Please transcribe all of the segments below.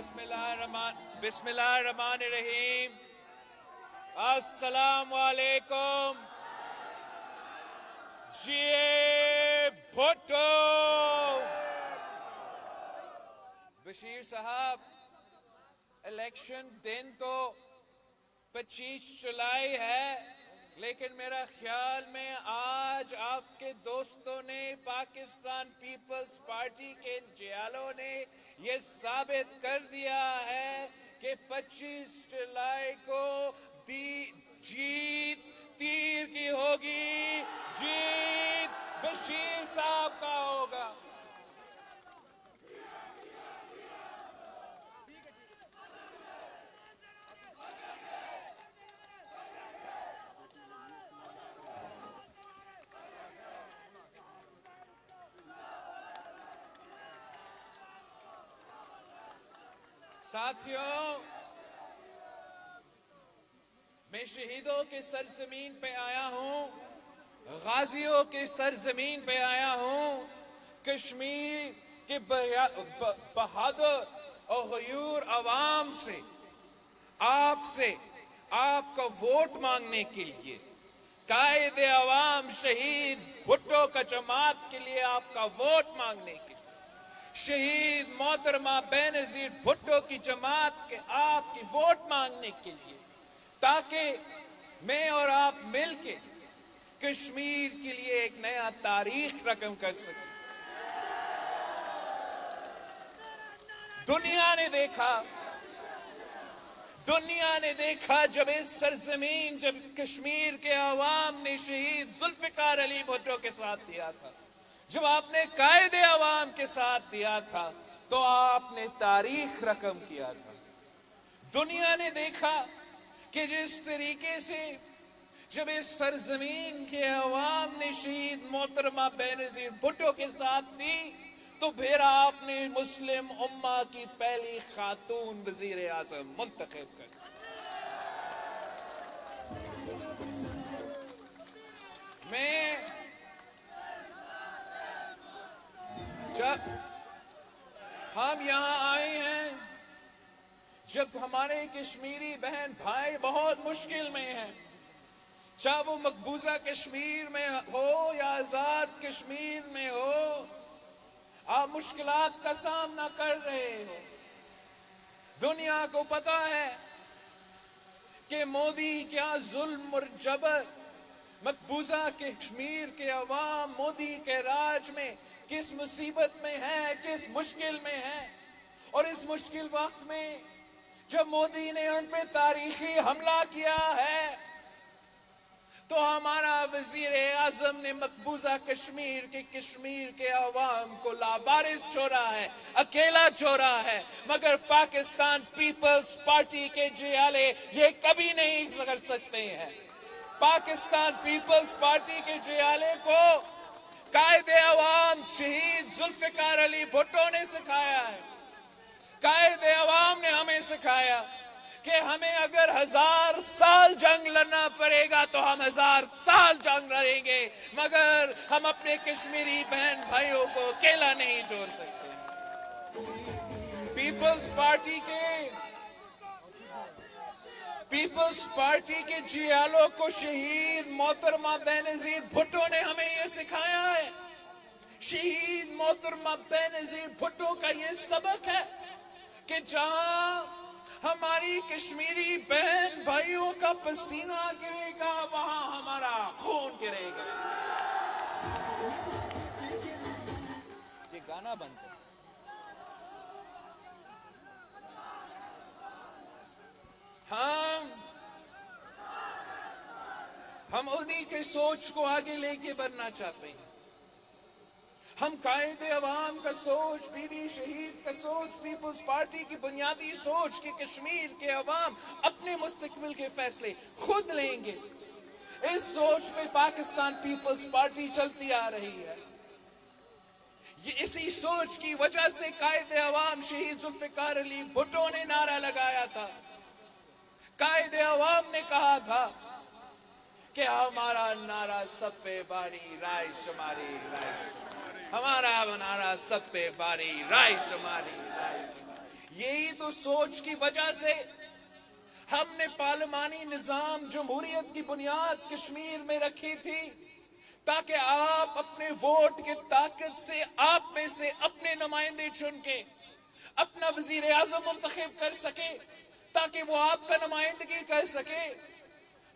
بسم اللہ الرحمن الرحیم. السلام علیکم. جی بھٹو. بشیر صاحب، الیکشن دن تو 25 جولائی ہے، لیکن میرا خیال میں آج آپ کے دوستوں نے، پاکستان پیپلز پارٹی کے جیالوں نے یہ ثابت کر دیا ہے کہ 25 جولائی کو جیت تیر کی ہوگی، جیت بشیر صاحب کا ہوگا. ساتھیوں، میں شہیدوں کے سرزمین پہ آیا ہوں، غازیوں کے سرزمین پہ آیا ہوں، کشمیر کے بہادر اور غیور عوام سے، آپ کا ووٹ مانگنے کے لیے، قائد عوام شہید بھٹو کا جماعت کے لیے آپ کا ووٹ مانگنے کے لیے، شہید محترمہ بینظیر بھٹو کی جماعت کے آپ کی ووٹ مانگنے کے لیے، تاکہ میں اور آپ مل کے کشمیر کے لیے ایک نیا تاریخ رقم کر سکیں. دنیا نے دیکھا جب اس سرزمین، جب کشمیر کے عوام نے شہید ذوالفقار علی بھٹو کے ساتھ دیا تھا، جب آپ نے قائد عوام کے ساتھ دیا تھا، تو آپ نے تاریخ رقم کیا تھا. دنیا نے دیکھا کہ جس طریقے سے جب اس سرزمین کے عوام نے شہید محترمہ بینظیر بھٹو کے ساتھ دی، تو پھر آپ نے مسلم امہ کی پہلی خاتون وزیر اعظم منتخب کر. جب ہم یہاں آئے ہیں، جب ہمارے کشمیری بہن بھائی بہت مشکل میں ہیں، چاہے وہ مقبوضہ کشمیر میں ہو یا آزاد کشمیر میں ہو، آپ مشکلات کا سامنا کر رہے ہو. دنیا کو پتا ہے کہ مودی کیا ظلم اور جبر، مقبوضہ کشمیر کے عوام مودی کے راج میں کس مصیبت میں ہے، کس مشکل میں ہے. اور اس مشکل وقت میں جب مودی نے ان پہ تاریخی حملہ کیا ہے، تو ہمارا وزیر اعظم نے مقبوضہ کشمیر کے عوام کو لاوارث چھوڑا ہے، اکیلا چھوڑا ہے. مگر پاکستان پیپلز پارٹی کے جیالے یہ کبھی نہیں کر سکتے ہیں. پاکستان پیپلز پارٹی کے جیالے کو قائد عوام شہید ذوالفقار علی بھٹو نے سکھایا ہے. قائد عوام نے ہمیں سکھایا کہ ہمیں اگر 1000 سال جنگ لڑنا پڑے گا تو ہم 1000 سال جنگ لڑیں گے، مگر ہم اپنے کشمیری بہن بھائیوں کو اکیلا نہیں چھوڑ سکتے. پیپلز پارٹی کے جیالوں کو شہید محترمہ بینظیر بھٹو نے ہمیں یہ سکھایا ہے. شہید محترمہ بینظیر بھٹو کا یہ سبق ہے کہ جہاں ہماری کشمیری بہن بھائیوں کا پسینہ گرے گا، وہاں ہمارا خون گرے گا. یہ گانا بند ہے. ہم انہی کے سوچ کو آگے لے کے بڑھنا چاہتے ہیں. ہم قائد عوام کا سوچ، بی بی شہید کا سوچ، پیپلز پارٹی کی بنیادی سوچ کہ کشمیر کے عوام اپنے مستقبل کے فیصلے خود لیں گے، اس سوچ میں پاکستان پیپلز پارٹی چلتی آ رہی ہے. یہ اسی سوچ کی وجہ سے قائد عوام شہید ذوالفقار علی بھٹو نے نعرہ لگایا تھا. قائد عوام نے کہا تھا کہ ہمارا نعرہ سب پہ باری رائے شماری، ہمارا نعرہ سب پہ باری رائے شماری. یہی تو سوچ کی وجہ سے ہم نے پارلیمانی نظام جمہوریت کی بنیاد کشمیر میں رکھی تھی، تاکہ آپ اپنے ووٹ کے طاقت سے آپ میں سے اپنے نمائندے چن کے اپنا وزیر اعظم منتخب کر سکے، تاکہ وہ آپ کا نمائندگی کر سکے۔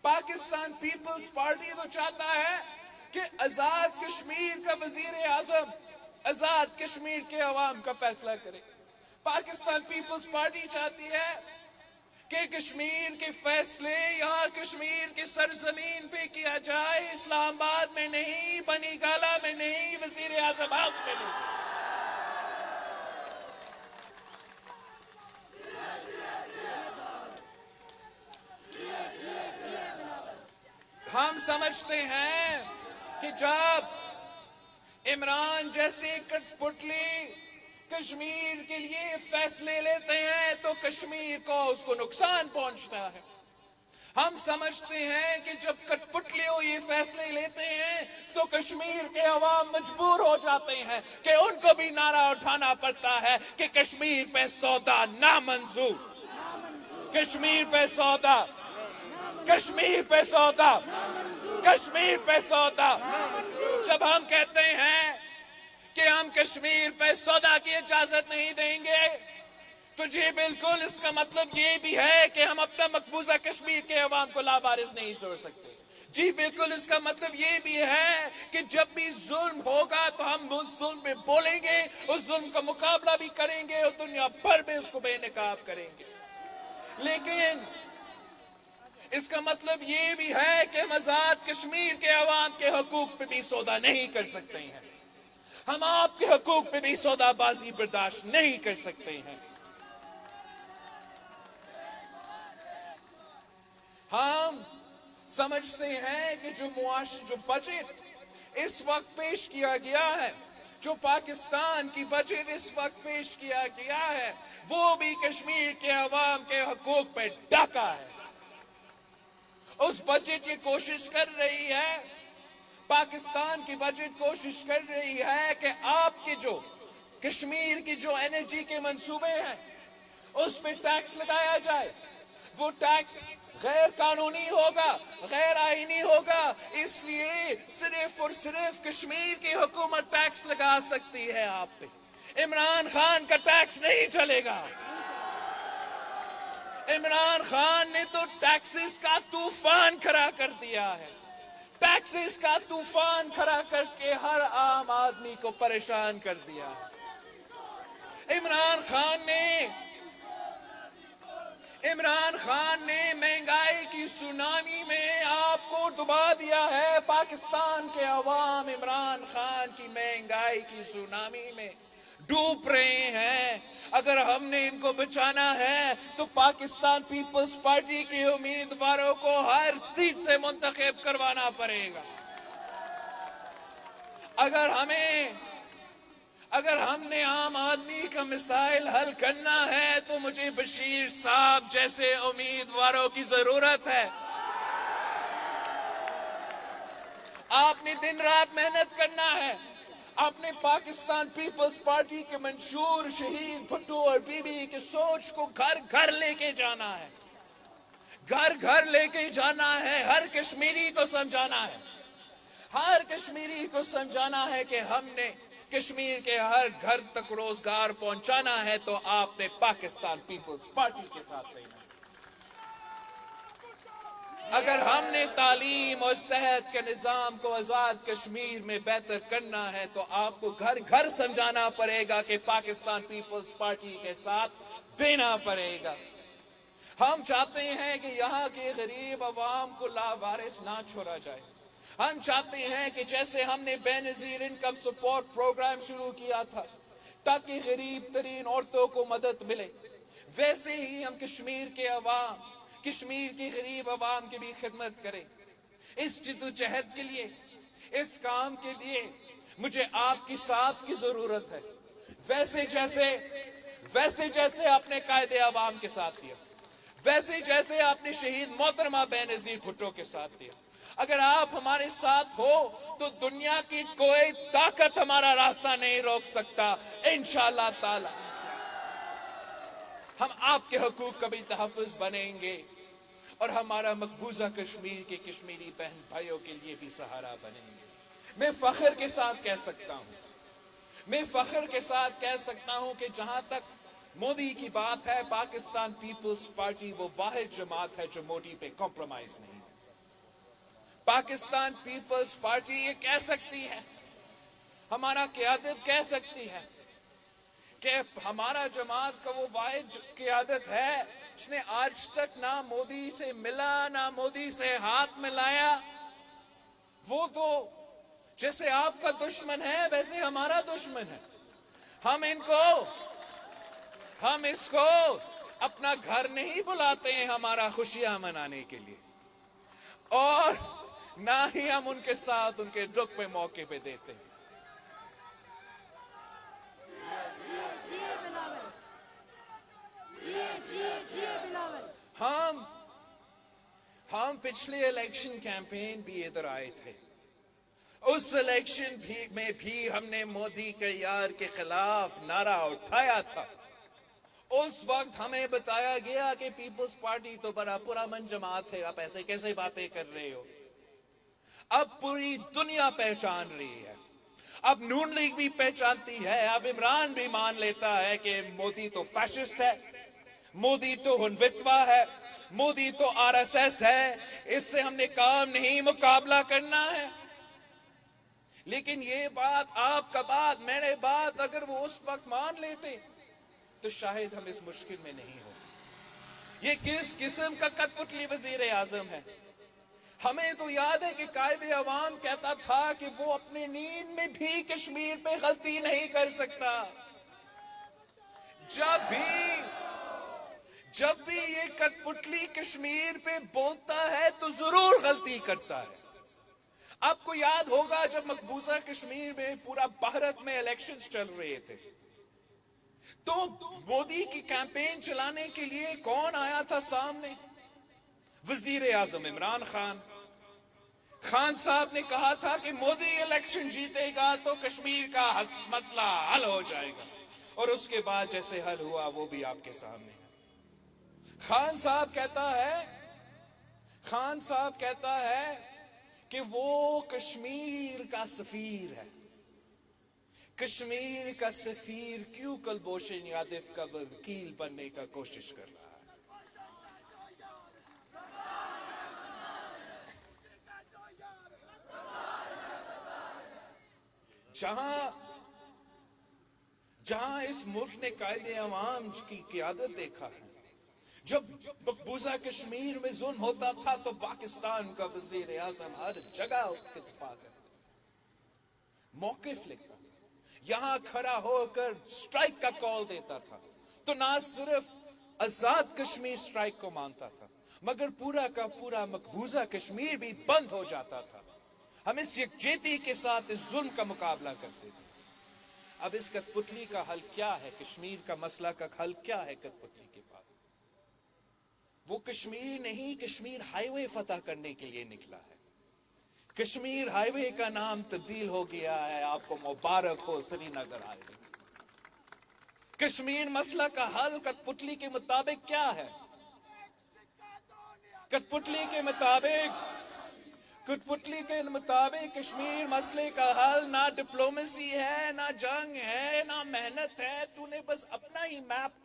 پاکستان پیپلز پارٹی تو چاہتا ہے کہ آزاد کشمیر کا وزیر اعظم آزاد کشمیر کے عوام کا فیصلہ کرے۔ پاکستان پیپلز پارٹی چاہتی ہے کہ کشمیر کے فیصلے یہاں کشمیر کی سرزمین پہ کیا جائے، اسلام آباد میں نہیں، بنی گالہ میں نہیں، وزیر اعظم ہاؤس میں نہیں۔ ہم سمجھتے ہیں کہ جب عمران جیسے کٹ پتلی کشمیر کے لیے فیصلے لیتے ہیں تو کشمیر کو اس کو نقصان پہنچتا ہے۔ ہم سمجھتے ہیں کہ جب کٹ پتلیوں یہ فیصلے لیتے ہیں تو کشمیر کے عوام مجبور ہو جاتے ہیں کہ ان کو بھی نعرہ اٹھانا پڑتا ہے کہ کشمیر پہ سودا نامنظور، کشمیر پہ سودا، کشمیر پہ سودا، کشمیر پہ سودا۔ جب ہم کہتے ہیں کہ ہم کشمیر پہ سودا کی اجازت نہیں دیں گے تو جی بالکل اس کا مطلب یہ بھی ہے کہ ہم اپنا مقبوضہ کشمیر کے عوام کو لاوارث نہیں چھوڑ سکتے۔ جی بالکل اس کا مطلب یہ بھی ہے کہ جب بھی ظلم ہوگا تو ہم اس ظلم پہ بولیں گے، اس ظلم کا مقابلہ بھی کریں گے اور دنیا بھر میں اس کو بے نقاب کریں گے۔ لیکن اس کا مطلب یہ بھی ہے کہ ہم آزاد کشمیر کے عوام کے حقوق پہ بھی سودا نہیں کر سکتے ہیں، ہم آپ کے حقوق پہ بھی سودا بازی برداشت نہیں کر سکتے ہیں۔ ہم سمجھتے ہیں کہ جو بجٹ اس وقت پیش کیا گیا ہے، جو پاکستان کی بجٹ اس وقت پیش کیا گیا ہے، وہ بھی کشمیر کے عوام کے حقوق پہ ڈاکہ ہے۔ اس بجٹ یہ کوشش کر رہی ہے، پاکستان کی بجٹ کوشش کر رہی ہے کہ آپ کے جو کشمیر کی جو انرجی کے منصوبے ہیں اس پہ ٹیکس لگایا جائے۔ وہ ٹیکس غیر قانونی ہوگا، غیر آئینی ہوگا، اس لیے صرف اور صرف کشمیر کی حکومت ٹیکس لگا سکتی ہے آپ پہ۔ عمران خان کا ٹیکس نہیں چلے گا۔ عمران خان نے تو ٹیکسز کا طوفان کھڑا کر دیا ہے، ٹیکسز کا طوفان کھڑا کر کے ہر عام آدمی کو پریشان کر دیا ہے۔ عمران خان نے مہنگائی کی سونامی میں آپ کو ڈبا دیا ہے۔ پاکستان کے عوام عمران خان کی مہنگائی کی سونامی میں ڈوب رہے ہیں۔ اگر ہم نے ان کو بچانا ہے تو پاکستان پیپلز پارٹی کے امیدواروں کو ہر سیٹ سے منتخب کروانا پڑے گا۔ اگر ہم نے عام آدمی کا مسائل حل کرنا ہے تو مجھے بشیر صاحب جیسے امیدواروں کی ضرورت ہے۔ آپ نے دن رات محنت کرنا ہے، آپ نے پاکستان پیپلز پارٹی کے منشور شہید بھٹو اور بی بی کی سوچ کو گھر گھر لے کے جانا ہے، گھر گھر لے کے جانا ہے، ہر کشمیری کو سمجھانا ہے، ہر کشمیری کو سمجھانا ہے کہ ہم نے کشمیر کے ہر گھر تک روزگار پہنچانا ہے تو آپ نے پاکستان پیپلز پارٹی کے ساتھ دینا ہے۔ اگر ہم نے تعلیم اور صحت کے نظام کو آزاد کشمیر میں بہتر کرنا ہے تو آپ کو گھر گھر سمجھانا پڑے گا کہ پاکستان پیپلز پارٹی کے ساتھ دینا پڑے گا۔ ہم چاہتے ہیں کہ یہاں کے غریب عوام کو لاوارث نہ چھوڑا جائے۔ ہم چاہتے ہیں کہ جیسے ہم نے بے نظیر انکم سپورٹ پروگرام شروع کیا تھا تاکہ غریب ترین عورتوں کو مدد ملے، ویسے ہی ہم کشمیر کی غریب عوام کی بھی خدمت کریں۔ اس جدوجہد کے لیے، اس کام کے لیے مجھے آپ کی ساتھ کی ضرورت ہے، ویسے جیسے آپ نے قائد عوام کے ساتھ دیا، ویسے جیسے آپ نے شہید محترمہ بے نظیر بھٹو کے ساتھ دیا۔ اگر آپ ہمارے ساتھ ہو تو دنیا کی کوئی طاقت ہمارا راستہ نہیں روک سکتا، انشاءاللہ تعالی۔ ہم آپ کے حقوق کا بھی تحفظ بنیں گے اور ہمارا مقبوضہ کشمیر کے کشمیری بہن بھائیوں کے لیے بھی سہارا بنیں گے۔ میں فخر کے ساتھ کہہ سکتا ہوں، میں فخر کے ساتھ کہہ سکتا ہوں کہ جہاں تک مودی کی بات ہے، پاکستان پیپلز پارٹی وہ واحد جماعت ہے جو مودی پہ کمپرومائز نہیں ہے۔ پاکستان پیپلز پارٹی یہ کہہ سکتی ہے، ہمارا قیادت کہہ سکتی ہے کہ ہمارا جماعت کا وہ واحد قیادت ہے جس نے آج تک نہ مودی سے ملا، نہ مودی سے ہاتھ ملایا۔ وہ تو جیسے آپ کا دشمن ہے ویسے ہمارا دشمن ہے۔ ہم اس کو اپنا گھر نہیں بلاتے ہیں ہمارا خوشیاں منانے کے لیے، اور نہ ہی ہم ان کے ساتھ ان کے دکھ پہ موقع پہ دیتے ہیں۔ ہم پچھلے الیکشن کیمپین بھی ادھر آئے تھے، اس الیکشن میں بھی ہم نے مودی کے یار کے خلاف نعرہ اٹھایا تھا۔ اس وقت ہمیں بتایا گیا کہ پیپلز پارٹی تو بڑا پرامن جماعت ہے، آپ ایسے کیسے باتیں کر رہے ہو؟ اب پوری دنیا پہچان رہی ہے، اب نون لیگ بھی پہچانتی ہے، اب عمران بھی مان لیتا ہے کہ مودی تو فیشسٹ ہے، مودی تو ہنوتوا ہے، مودی تو RSS ہے، اس سے ہم نے کام نہیں، مقابلہ کرنا ہے۔ لیکن یہ بات، آپ کا بات، میرے بات اگر وہ اس وقت مان لیتے تو شاید ہم اس مشکل میں نہیں ہو۔ یہ کس قسم کا کٹ پتلی وزیر اعظم ہے؟ ہمیں تو یاد ہے کہ قائد عوام کہتا تھا کہ وہ اپنے نیند میں بھی کشمیر پہ غلطی نہیں کر سکتا۔ جب بھی یہ کٹ پتلی کشمیر پہ بولتا ہے تو ضرور غلطی کرتا ہے۔ آپ کو یاد ہوگا جب مقبوضہ کشمیر میں پورا بھارت میں الیکشنز چل رہے تھے تو مودی کی کیمپین چلانے کے لیے کون آیا تھا سامنے؟ وزیر اعظم عمران خان۔ خان صاحب نے کہا تھا کہ مودی الیکشن جیتے گا تو کشمیر کا مسئلہ حل ہو جائے گا، اور اس کے بعد جیسے حل ہوا وہ بھی آپ کے سامنے ہے۔ خان صاحب کہتا ہے کہ وہ کشمیر کا سفیر ہے۔ کشمیر کا سفیر کیوں کلبھوشن یادو کا وکیل بننے کا کوشش کر رہا ہے؟ جہاں اس ملک نے قائد عوام کی قیادت دیکھا ہے، جب مقبوضہ کشمیر میں ظلم ہوتا تھا تو پاکستان کا وزیر اعظم ہر جگہ اس کے دفاع کرتا، موقف لیتا تھا، یہاں کھڑا ہو کر سٹرائک کا کال دیتا تھا، تو نہ صرف آزاد کشمیر سٹرائک کو مانتا تھا مگر پورا کا پورا مقبوضہ کشمیر بھی بند ہو جاتا تھا۔ ہم اس یکجہتی کے ساتھ اس ظلم کا مقابلہ کرتے تھے۔ اب اس کٹ پتلی کا حل کیا ہے؟ کشمیر کا مسئلہ کا حل کیا ہے کٹ پتلی کے پاس؟ وہ کشمیر نہیں، کشمیر ہائی وے فتح کرنے کے لیے نکلا ہے۔ کشمیر ہائی وے کا نام تبدیل ہو گیا ہے، آپ کو مبارک ہو، سری نگر ہائی وے۔ کشمیر مسئلہ کا حل کٹ پتلی کے مطابق کیا ہے؟ کٹ پتلی کے مطابق کشمیر مسئلے کا حل نہ ڈپلومیسی ہے، نہ جنگ ہے، نہ محنت ہے۔ تو نے بس اپنا ہی میپ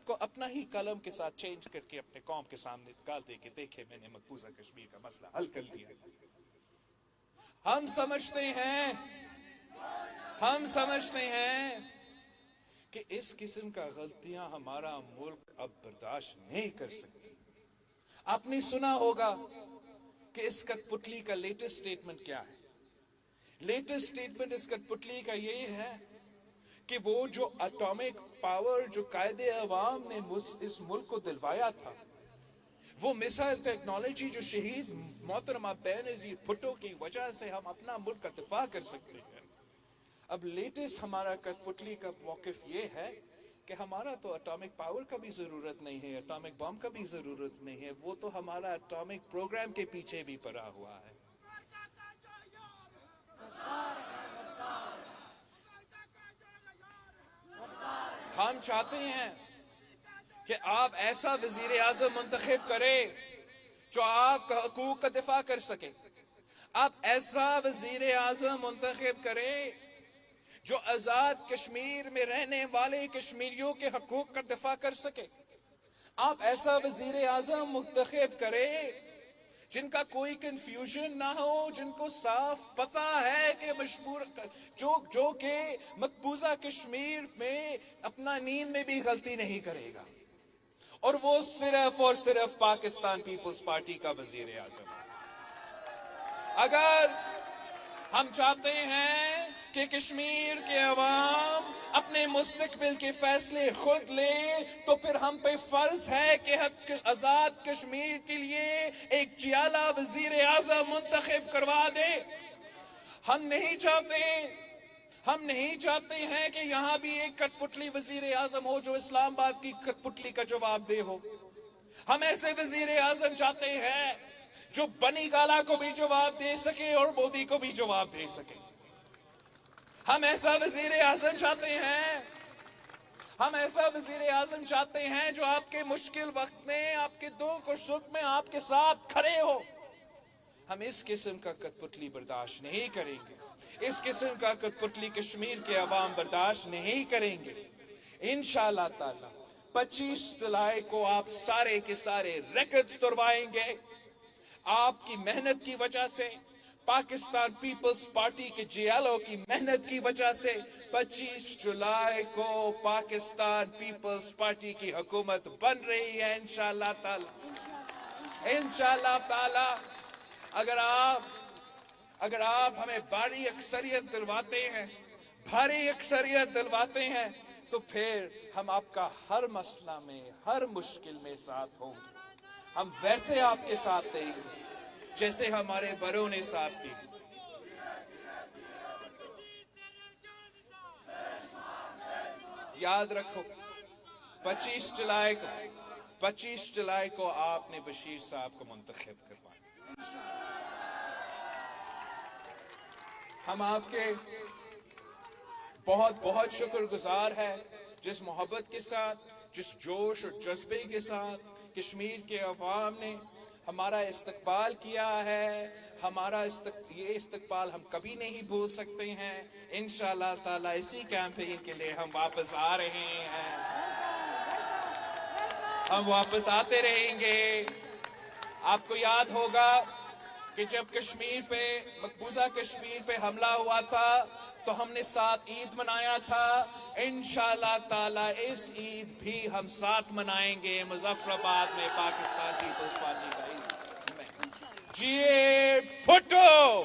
کو اپنا ہی قلم کے ساتھ چینج کر کے اپنے قوم کے سامنے نکال دے کہ دیکھیں میں نے مقبوضہ کشمیر کا مسئلہ حل کر لیا۔ ہم سمجھتے ہیں کہ اس قسم کا غلطیاں ہمارا ملک اب برداشت نہیں کر سکتی۔ آپ نے سنا ہوگا کہ اس کٹ پتلی کا لیٹسٹ سٹیٹمنٹ کیا ہے؟ لیٹسٹ سٹیٹمنٹ اس کٹ پتلی کا یہ ہے کہ وہ جو اٹامک پاور جو قائد عوام نے اس ملک کو دلوایا تھا، وہ میسائل ٹیکنالوجی جو شہید محترمہ بینظیر بھٹو کی وجہ سے ہم اپنا ملک کا دفاع کر سکتے ہیں۔ اب لیٹسٹ ہمارا کٹ پتلی کا موقف یہ ہے کہ ہمارا تو اٹامک پاور کا بھی ضرورت نہیں ہے، اٹامک بم کا بھی ضرورت نہیں ہے، وہ تو ہمارا اٹامک پروگرام کے پیچھے بھی پڑا ہوا ہے۔ ہم چاہتے ہیں کہ آپ ایسا وزیر اعظم منتخب کریں جو آپ کا حقوق کا دفاع کر سکے. آپ ایسا وزیر اعظم منتخب کریں جو آزاد کشمیر میں رہنے والے کشمیریوں کے حقوق کا دفاع کر سکے. آپ ایسا وزیر اعظم منتخب کریں جن کا کوئی کنفیوژن نہ ہو، جن کو صاف پتہ ہے کہ جو کہ مقبوضہ کشمیر میں اپنا نیند میں بھی غلطی نہیں کرے گا، اور وہ صرف اور صرف پاکستان پیپلز پارٹی کا وزیر اعظم. اگر ہم چاہتے ہیں کہ کشمیر کے عوام اپنے مستقبل کے فیصلے خود لیں، تو پھر ہم پہ فرض ہے کہ آزاد کشمیر کے لیے ایک جیالہ وزیر اعظم منتخب کروا دیں. ہم نہیں چاہتے ہیں کہ یہاں بھی ایک کٹ پتلی وزیر اعظم ہو جو اسلام آباد کی کٹ پتلی کا جواب دہ ہو. ہم ایسے وزیر اعظم چاہتے ہیں جو بنی گالا کو بھی جواب دے سکے اور مودی کو بھی جواب دے سکے. ہم ایسا وزیر اعظم چاہتے ہیں جو آپ کے مشکل وقت میں، آپ کے دکھ اور سکھ میں آپ کے ساتھ کھڑے ہو. ہم اس قسم کا کٹ پتلی برداشت نہیں کریں گے. اس قسم کا کٹ پتلی کشمیر کے عوام برداشت نہیں کریں گے. انشاءاللہ تعالی 25 جولائی کو آپ سارے کے سارے ریکارڈز توڑوائیں گے. آپ کی محنت کی وجہ سے، پاکستان پیپلز پارٹی کے جیالوں کی محنت کی وجہ سے 25 جولائی کو پاکستان پیپلز پارٹی کی حکومت بن رہی ہے انشاءاللہ تعالی. انشاءاللہ تعالی اگر آپ ہمیں بھاری اکثریت دلواتے ہیں تو پھر ہم آپ کا ہر مسئلہ میں، ہر مشکل میں ساتھ ہوں گے. ہم ویسے آپ کے ساتھ دیں گے جیسے ہمارے بڑوں نے ساتھ دی. یاد رکھو 25 جولائی کو آپ نے بشیر صاحب کو منتخب کروایا. ہم آپ کے بہت بہت شکر گزار ہیں جس محبت کے ساتھ، جس جوش اور جذبے کے ساتھ کشمیر کے عوام نے ہمارا استقبال کیا ہے. یہ استقبال ہم کبھی نہیں بھول سکتے ہیں. انشاءاللہ تعالی اسی کیمپین کے لیے ہم واپس آ رہے ہیں. ہم واپس آتے رہیں گے. آپ کو یاد ہوگا کہ جب مقبوضہ کشمیر پہ حملہ ہوا تھا تو ہم نے ساتھ عید منایا تھا. انشاءاللہ تعالی اس عید بھی ہم ساتھ منائیں گے مظفر آباد میں پاکستان پیپلز پارٹی کا عید. جیے بھٹو.